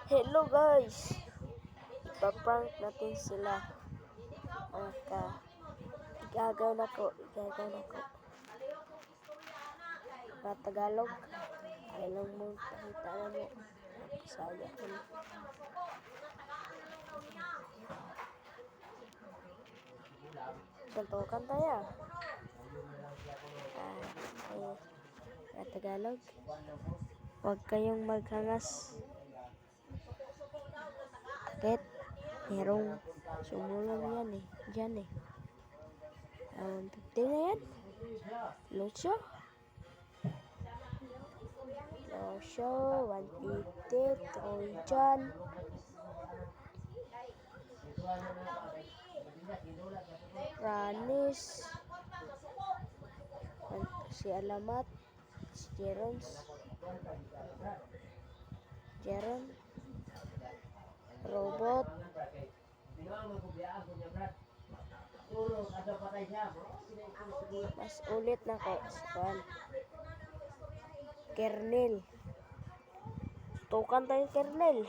Hello guys! Ipaprank natin sila. Igagaw na ko. Mga Tagalog. Ay lang mo, pakita na mo. Bisaya ko na. Tuntukan tayo. Mga Tagalog. Huwag kayong maghangas. Bakit? Merong sumulong yan eh. Diyan eh. 150 na yan. Lucio, 150. Trojan. Ranis. Si Alamat. Si Jeron. Robot. Mas ulit na ko. Kernel. Tukan tayo kernel.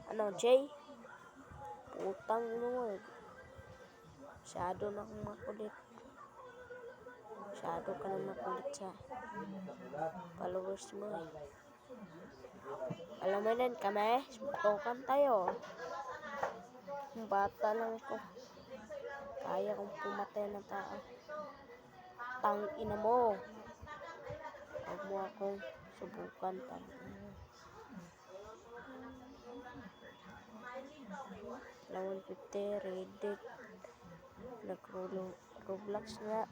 Ano, Jay? Putang mo. Masyado na akong makulit. Masyado ka na makulit sa followers mo eh. Alam mo din kami, tukan tayo. Bata lang ako. Kaya kong pumatay ng tao. Tangina mo. Huwag mo akong subukan. Lawan 50, Reddit. Nag-Roblox na.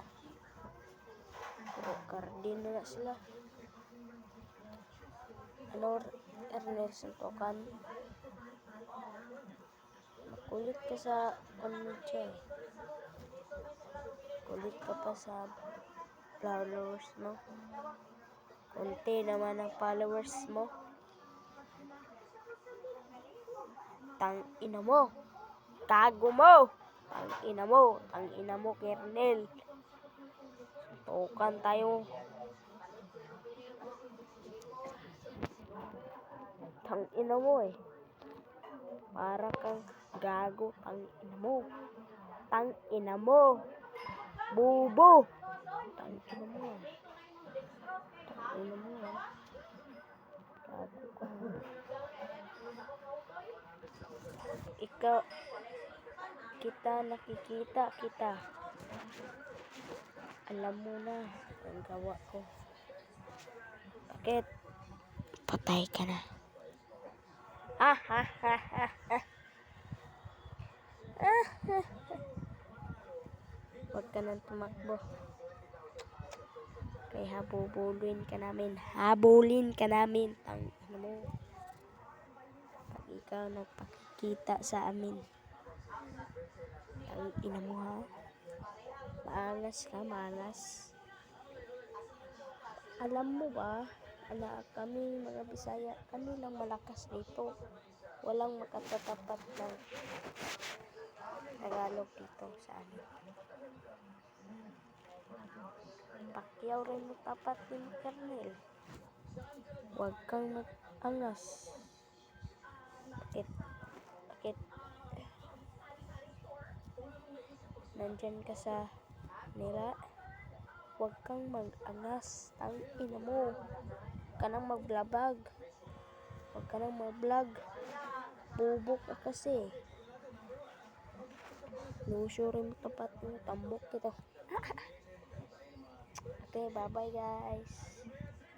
Cardin na sila. Ano, Ernest Santokan. Makulit ka sa komensya eh. Kulit ka pa sa followers mo. Kunti naman ang followers mo. Tangina mo. Kago mo. Tangina mo, kernel. Tukan tayo. Tangina mo eh. Para kang gago. Tangina mo. Bubo. Tangina mo eh. Gago ka. Ikaw, nakikita kita. Alam mo na ang gawa ko. Bakit? Patay ka na. Huwag ka nang tumakbo. Kaya habulin ka namin. Tangina mo. Pag ikaw nagpakita sa amin. Tangina mo ha. Maangas ka. Alam mo ba, kami mga Bisaya, kami lang malakas dito. Walang makatatapat ng Tagalog dito sa amin. Pakyaw rin mo tapat din kernel. Huwag kang mag-angas. Bakit? Nandyan ka sa nila. Huwag kang mag-angas. Tangina mo. Huwag ka nang mag-vlog. Bubok ka kasi. Lucio rin mo tapat mo. Tambok kita. Okay, bye-bye guys.